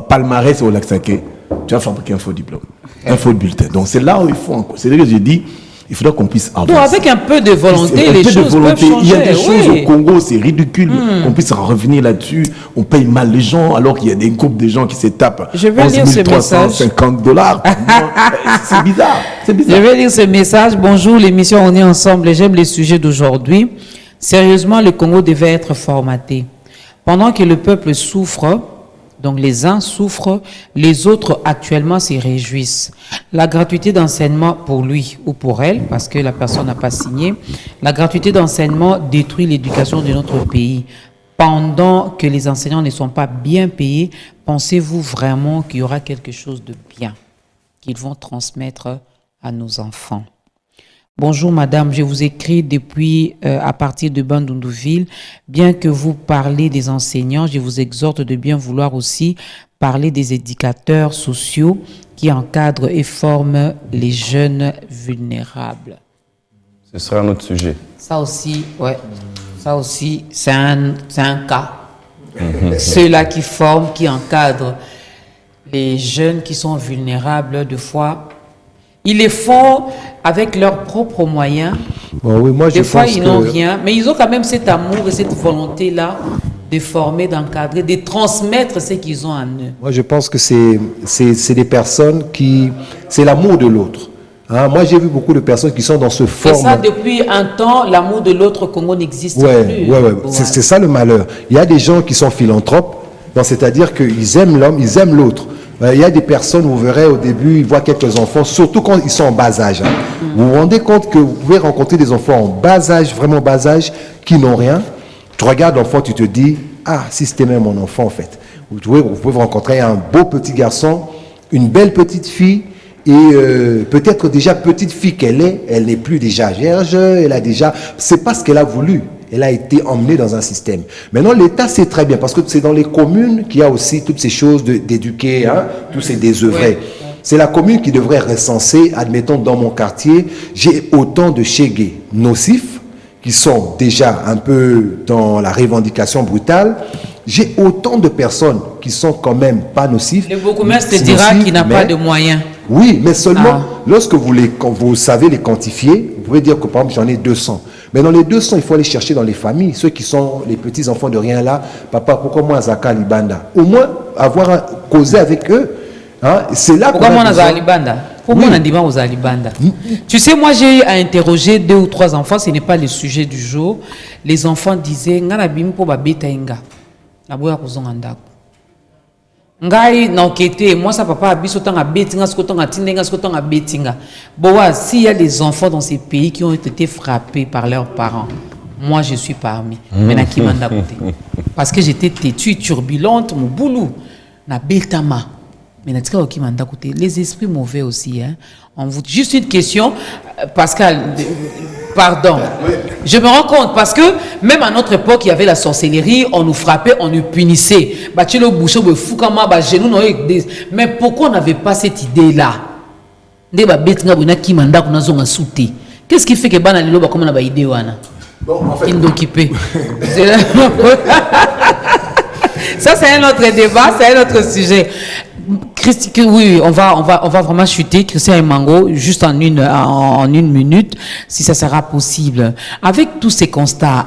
palmarès au Lac-Saké, tu vas fabriquer un faux diplôme, un faux bulletin. Donc, c'est là où il faut encore. C'est là que j'ai dit, il faudra qu'on puisse avancer. Donc, avec un peu de volonté, les choses peuvent changer. Il y a des choses au Congo, c'est ridicule qu'on puisse en revenir là-dessus. On paye mal les gens, alors qu'il y a des groupes de gens qui se tapent. Je vais lire ce message. $11,350. C'est bizarre. C'est bizarre. Je vais lire ce message. Bonjour, l'émission On est ensemble et j'aime les sujets d'aujourd'hui. Sérieusement, le Congo devait être formaté. Pendant que le peuple souffre, donc les uns souffrent, les autres actuellement s'y réjouissent. La gratuité d'enseignement pour lui ou pour elle, parce que la personne n'a pas signé, la gratuité d'enseignement détruit l'éducation de notre pays. Pendant que les enseignants ne sont pas bien payés, pensez-vous vraiment qu'il y aura quelque chose de bien qu'ils vont transmettre à nos enfants? Bonjour madame, je vous écris depuis à partir de Bandundouville. Bien que vous parlez des enseignants, je vous exhorte de bien vouloir aussi parler des éducateurs sociaux qui encadrent et forment les jeunes vulnérables. Ce sera un autre sujet. Ça aussi, ouais. Ça aussi, c'est un cas. Ceux-là qui forment, qui encadrent les jeunes qui sont vulnérables, de fois, ils les font avec leurs propres moyens. Bon, oui, moi, des fois, ils n'ont rien, mais ils ont quand même cet amour et cette volonté-là de former, d'encadrer, de transmettre ce qu'ils ont en eux. Moi, je pense que c'est des personnes qui... C'est l'amour de l'autre. Hein, moi, j'ai vu beaucoup de personnes qui sont dans ce forme. Et ça, depuis un temps, l'amour de l'autre au Congo n'existe plus. Ouais. C'est ça le malheur. Il y a des gens qui sont philanthropes, c'est-à-dire qu'ils aiment l'homme, ils aiment l'autre. Il y a des personnes, vous verrez au début, ils voient quelques enfants, surtout quand ils sont en bas âge. Hein. Vous vous rendez compte que vous pouvez rencontrer des enfants en bas âge, vraiment bas âge, qui n'ont rien. Tu regardes l'enfant, tu te dis, ah, si c'était même mon enfant en fait. Vous pouvez rencontrer un beau petit garçon, une belle petite fille, et peut-être déjà petite fille qu'elle est, elle n'est plus déjà vierge, elle a déjà... C'est pas ce qu'elle a voulu. Elle a été emmenée dans un système. Maintenant, l'État sait très bien, parce que c'est dans les communes qu'il y a aussi toutes ces choses d'éduquer, hein, tous ces désœuvrés. Ouais. C'est la commune qui devrait recenser, admettons, dans mon quartier, j'ai autant de chégués nocifs, qui sont déjà un peu dans la revendication brutale. J'ai autant de personnes qui sont quand même pas nocifs. Le bourgmestre te dira qu'il n'a pas de moyens. Oui, mais seulement lorsque vous savez les quantifier, vous pouvez dire que par exemple j'en ai 200. Mais dans les 200, il faut aller chercher dans les familles, ceux qui sont les petits enfants de rien là. Papa, pourquoi moi Zaka Libanda? Au moins avoir causé avec eux. Hein, c'est là pourquoi moi Zaka Libanda? Pourquoi on dit pas aux Alibanda? Tu sais, moi j'ai eu à interroger 2 ou 3 enfants, ce n'est pas le sujet du jour. Les enfants disaient ngana bim po ba beta inga. Na boya kozonga ndako. Ngai na okete moi ça papa biso tanga betinga siko tanga tindenga siko tanga betinga. Boa, s'il y a des enfants dans ces pays qui ont été frappés par leurs parents, moi je suis parmi. Mais na ki manda côté. Parce que j'étais têtue, turbulente, mon boulot na betama. Mais na tika ki manda côté, les esprits mauvais aussi hein. On vous juste une question Pascal pardon. Je me rends compte parce que même à notre époque, il y avait la sorcellerie, on nous frappait, on nous punissait. Mais pourquoi on n'avait pas cette idée-là? Qu'est-ce qui fait que Banalilo va comme on a idée wana? Bon, en fait, Occupé. Ça, c'est un autre débat, c'est un autre sujet. Oui, on va vraiment chuter Christian et Mango juste en une minute, si ça sera possible. Avec tous ces constats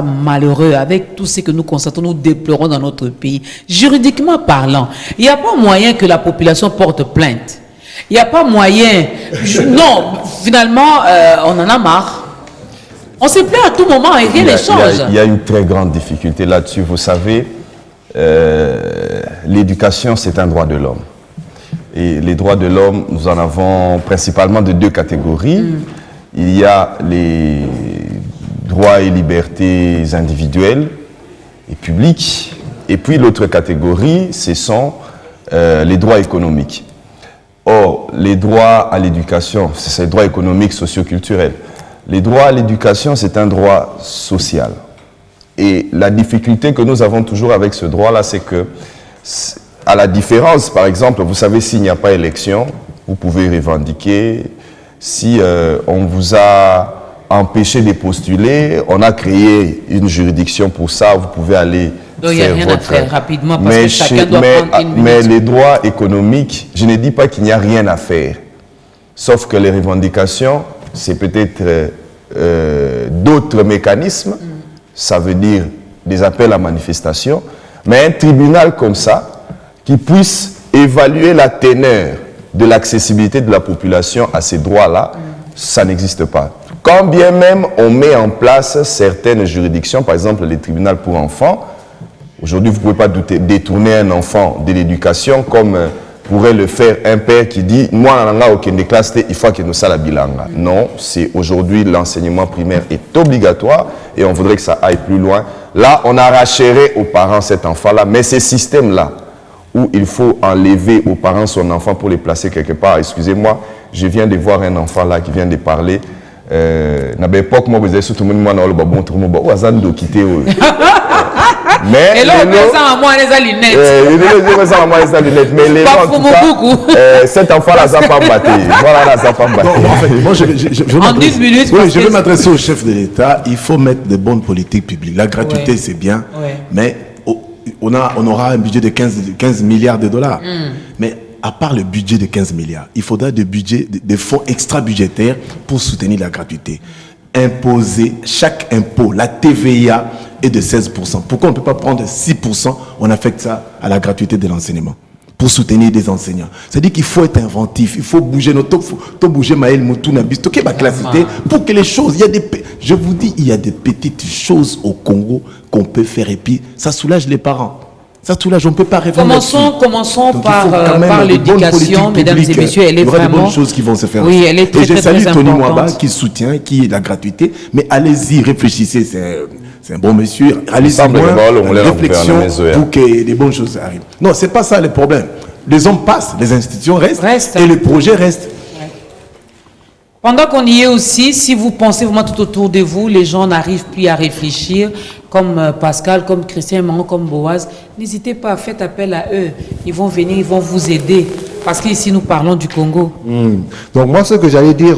malheureux, avec tout ce que nous constatons, nous déplorons dans notre pays, juridiquement parlant, il n'y a pas moyen que la population porte plainte. Il n'y a pas moyen. Non, finalement, on en a marre. On se plaint à tout moment et rien ne change. Il y a une très grande difficulté là-dessus. Vous savez, l'éducation, c'est un droit de l'homme. Et les droits de l'homme, nous en avons principalement de deux catégories. Il y a les droits et libertés individuelles et publiques. Et puis l'autre catégorie, ce sont les droits économiques. Or, les droits à l'éducation, c'est les droits économiques, socioculturels. Les droits à l'éducation, c'est un droit social. Et la difficulté que nous avons toujours avec ce droit-là, c'est que, à la différence, par exemple, vous savez, s'il n'y a pas élection, vous pouvez revendiquer. Si on vous a empêché de postuler, on a créé une juridiction pour ça, vous pouvez aller. Donc il n'y a rien à faire rapidement parce que chacun doit prendre une minute. Mais les droits économiques, je ne dis pas qu'il n'y a rien à faire. Sauf que les revendications, c'est peut-être d'autres mécanismes. Ça veut dire des appels à manifestation. Mais un tribunal comme ça, qui puisse évaluer la teneur de l'accessibilité de la population à ces droits-là, ça n'existe pas. Quand bien même on met en place certaines juridictions, par exemple les tribunaux pour enfants, aujourd'hui vous ne pouvez pas détourner un enfant de l'éducation comme pourrait le faire un père qui dit « Moi, il faut que nous ça la bilanga ». Non, c'est aujourd'hui l'enseignement primaire est obligatoire et on voudrait que ça aille plus loin. Là, on arracherait aux parents cet enfant-là, mais ces systèmes-là, où il faut enlever aux parents son enfant pour les placer quelque part. Excusez-moi, je viens de voir un enfant là qui vient de parler. Na l'époque, moi, vous avez surtout moi, on a bon tout le monde, oh, azando quitté. Mais et là, on met ça à moi les lunettes. Mais les gens, cet enfant-là, ça pas battu. Voilà, ça pas battu. En fait, moi, en 10 minutes. Oui, je vais m'adresser au chef de l'État. Il faut mettre de bonnes politiques publiques. La gratuité, c'est bien, mais on aura un budget de 15 milliards de dollars. Mais à part le budget de 15 milliards, il faudra des fonds extra-budgétaires pour soutenir la gratuité. Imposer chaque impôt, la TVA est de 16%. Pourquoi on ne peut pas prendre 6%, on affecte ça à la gratuité de l'enseignement pour soutenir des enseignants. C'est-à-dire qu'il faut être inventif, il faut bouger bouger Maël Moutouna Bistoké, ma classité, pour que les choses, je vous dis, il y a des petites choses au Congo qu'on peut faire et puis ça soulage les parents. Ça soulage, on ne peut pas répondre. Commençons par l'éducation, mesdames et messieurs, elle est vraiment... Il y aura de bonnes choses qui vont se faire. Oui, elle est très, et je salue Tony importante. Mwaba qui soutient, qui est la gratuité, mais allez-y, réfléchissez, c'est un bon monsieur, allez-y, réflexion pour que des bonnes choses arrivent. Non, c'est pas ça le problème. Les hommes passent, les institutions restent. Et le projet reste. Pendant qu'on y est aussi, si vous pensez vraiment tout autour de vous, les gens n'arrivent plus à réfléchir, comme Pascal, comme Christian Mango, comme Boaz, n'hésitez pas, faites appel à eux. Ils vont venir, ils vont vous aider. Parce qu'ici, nous parlons du Congo. Donc moi, ce que j'allais dire,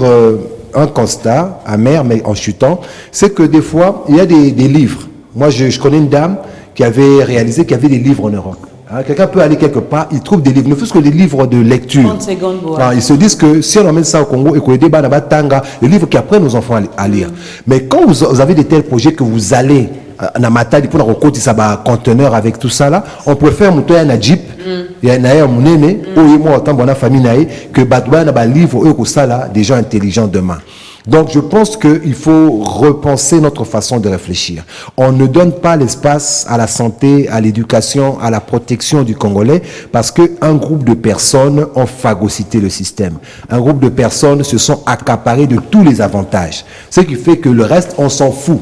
un constat amer, mais en chutant, c'est que des fois, il y a des livres. Moi, je connais une dame qui avait réalisé qu'il y avait des livres en Europe. Hein, quelqu'un peut aller quelque part, il trouve des livres, ne fût-ce que des livres de lecture. 30 secondes, ils se disent que si on emmène ça au Congo et qu'on les débat là-bas, Tanga, les livres qui apprennent nos enfants à lire. Mais quand vous avez des tels projets que vous allez na matadi pour la recote ça va conteneur avec tout ça là, on peut faire monter un jeep et un air monene ou moi autant bonne famille naï que badouba na ba livre eux ça là des gens intelligents demain. Donc je pense qu'il faut repenser notre façon de réfléchir. On ne donne pas l'espace à la santé, à l'éducation, à la protection du Congolais parce qu'un groupe de personnes ont phagocyté le système. Un groupe de personnes se sont accaparés de tous les avantages. Ce qui fait que le reste, on s'en fout.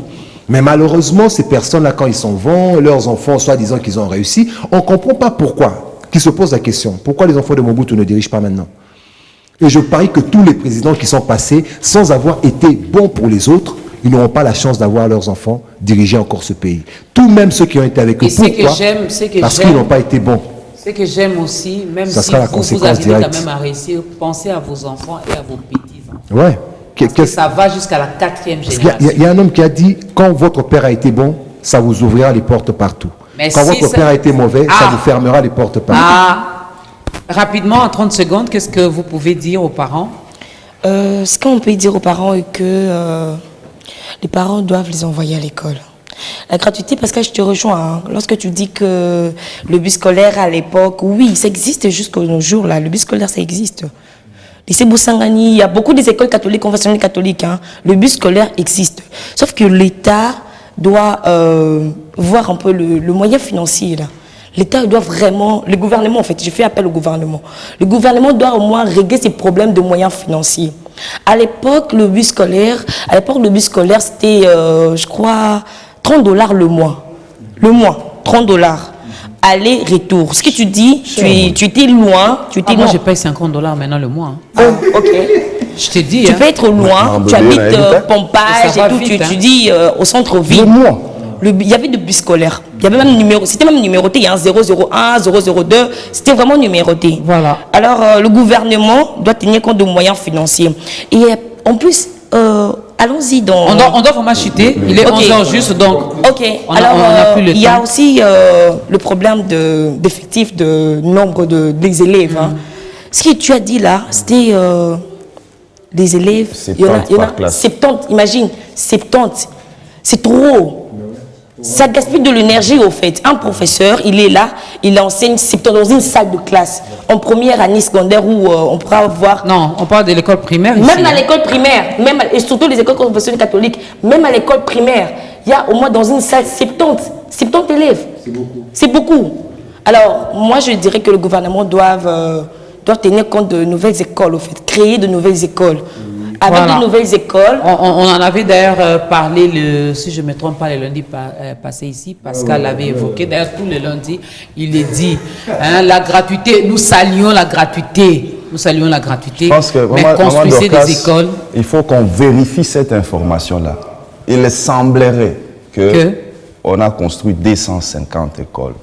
Mais malheureusement, ces personnes-là, quand ils s'en vont, leurs enfants, soi-disant qu'ils ont réussi, on ne comprend pas pourquoi. Qui se pose la question, pourquoi les enfants de Mobutu ne dirigent pas maintenant? Et je parie que tous les présidents qui sont passés, sans avoir été bons pour les autres, ils n'auront pas la chance d'avoir leurs enfants diriger encore ce pays. Tout même ceux qui ont été avec eux. Pourquoi? Parce qu'ils n'ont pas été bons. Ce que j'aime aussi, même ça si sera la vous conséquence arrivez directe. quand même à réussir, pensez à vos enfants et à vos petits-enfants. Ouais. Parce que ça va jusqu'à la 4e Parce génération. qu'il y a un homme qui a dit, quand votre père a été bon, ça vous ouvrira les portes partout. Mais Quand si votre père a été mauvais, ça vous fermera les portes partout. Rapidement, en 30 secondes, qu'est-ce que vous pouvez dire aux parents? Ce qu'on peut dire aux parents est que les parents doivent les envoyer à l'école. La gratuité, parce que je te rejoins, hein, lorsque tu dis que le bus scolaire à l'époque, oui, ça existe jusqu'à nos jours, là, le bus scolaire, ça existe. Lycée Boussangani, il y a beaucoup des écoles catholiques, conventionnelles catholiques, hein, le bus scolaire existe. Sauf que l'État doit voir un peu le moyen financier, là. L'État doit vraiment, le gouvernement en fait, j'ai fait appel au gouvernement. Le gouvernement doit au moins régler ses problèmes de moyens financiers. À l'époque, le bus scolaire, c'était, je crois, $30 le mois. Le mois, $30. Aller-retour. Ce que tu dis, tu étais loin. Moi, je paye $50 maintenant le mois. Ah, ok. Je te dis. Tu peux être loin, tu habites Pompage Ça va et tout, vite, tu dis au centre-ville. Le mois. Il y avait de bus scolaires. Il y avait même c'était même numéroté. Il y a un 001, 002. C'était vraiment numéroté. Voilà. Alors, le gouvernement doit tenir compte de moyens financiers. Et en plus, allons-y dans... On doit vraiment chuter. Il est 11h juste, donc Ok. on Alors, a plus le il y a temps. aussi le problème d'effectifs, de nombre des élèves. Hein. Ce que tu as dit là, c'était des élèves. 70 par classe. 70, imagine, 70. C'est trop. Ça gaspille de l'énergie au fait. Un professeur, il est là, il enseigne 70 dans une salle de classe. En première année secondaire où on pourra voir... Non, on parle de l'école primaire ici. Même à l'école primaire, et surtout les écoles confessionnelles catholiques, même à l'école primaire, il y a au moins dans une salle 70 élèves. C'est beaucoup. C'est beaucoup. Alors, moi je dirais que le gouvernement doit tenir compte de nouvelles écoles, au fait, créer de nouvelles écoles. Avec Voilà. de nouvelles écoles. On en avait d'ailleurs parlé, si je ne me trompe pas, le lundi passé ici. Pascal l'avait évoqué. D'ailleurs, tous les lundis, il est dit. Hein, la gratuité, nous saluons la gratuité. Nous saluons la gratuité. Je pense que mais construisez des écoles. Il faut qu'on vérifie cette information-là. Il semblerait que on a construit 250 écoles.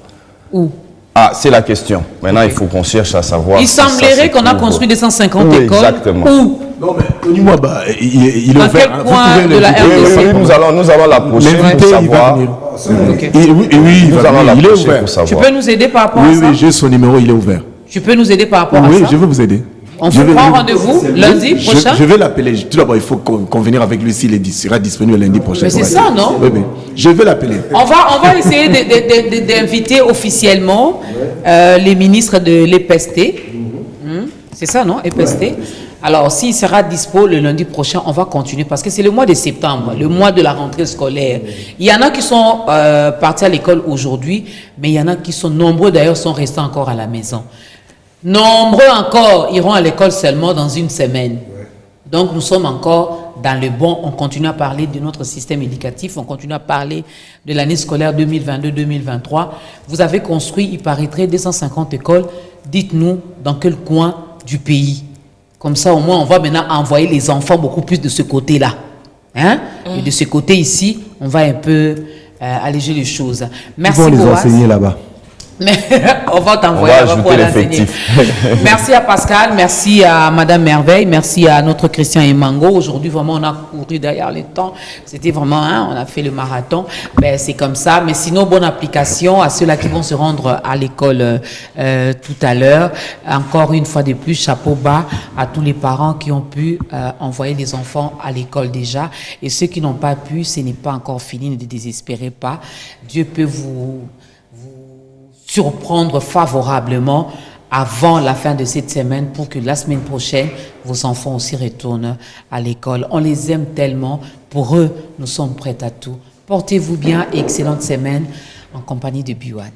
Où? Ah, c'est la question. Maintenant, il faut qu'on cherche à savoir. Il semblerait qu'on a construit 250 Oui, écoles. exactement. Où? Non, mais Tony Mwaba, il est Dans ouvert. quel coin de la Oui, RDC? oui, nous allons l'approcher pour L'invité, il va savoir. venir. Ok. Oui, il Nous va allons venir. Il est l'approcher ouvert. pour Tu savoir. peux nous aider par rapport Oui, à ça? oui, j'ai son numéro, il est ouvert. Tu peux nous aider par rapport à Oui, ça? je vais vous aider. On vous prend rendez-vous lundi prochain? Je vais l'appeler. Tout d'abord, il faut convenir avec lui s'il sera disponible lundi prochain. Mais c'est ça, non? Oui, oui. Je vais l'appeler. On va essayer d'inviter officiellement les ministres de l'EPST. C'est ça, non? EPST. Alors, s'il sera dispo le lundi prochain, on va continuer parce que c'est le mois de septembre, le mois de la rentrée scolaire. Il y en a qui sont partis à l'école aujourd'hui, mais il y en a qui sont nombreux d'ailleurs, sont restés encore à la maison. Nombreux encore iront à l'école seulement dans une semaine. Donc, nous sommes encore dans le bon. On continue à parler de notre système éducatif. On continue à parler de l'année scolaire 2022-2023. Vous avez construit, il paraîtrait, 250 écoles. Dites-nous dans quel coin du pays. Comme ça, au moins, on va maintenant envoyer les enfants beaucoup plus de ce côté-là. Hein? Et de ce côté ici, on va un peu alléger les choses. Merci, Ils vont les Boaz. enseigner là-bas. Mais on va t'envoyer. On va ajouter l'effectif. Merci à Pascal, merci à Madame Merveille, merci à notre Christian Emango. Aujourd'hui, vraiment, on a couru derrière le temps. C'était vraiment, on a fait le marathon. Ben, c'est comme ça. Mais sinon, bonne application à ceux-là qui vont se rendre à l'école tout à l'heure. Encore une fois de plus, chapeau bas à tous les parents qui ont pu envoyer les enfants à l'école déjà. Et ceux qui n'ont pas pu, ce n'est pas encore fini, ne désespérez pas. Dieu peut vous surprendre favorablement avant la fin de cette semaine pour que la semaine prochaine, vos enfants aussi retournent à l'école. On les aime tellement. Pour eux, nous sommes prêts à tout. Portez-vous bien et excellente semaine en compagnie de Biwan.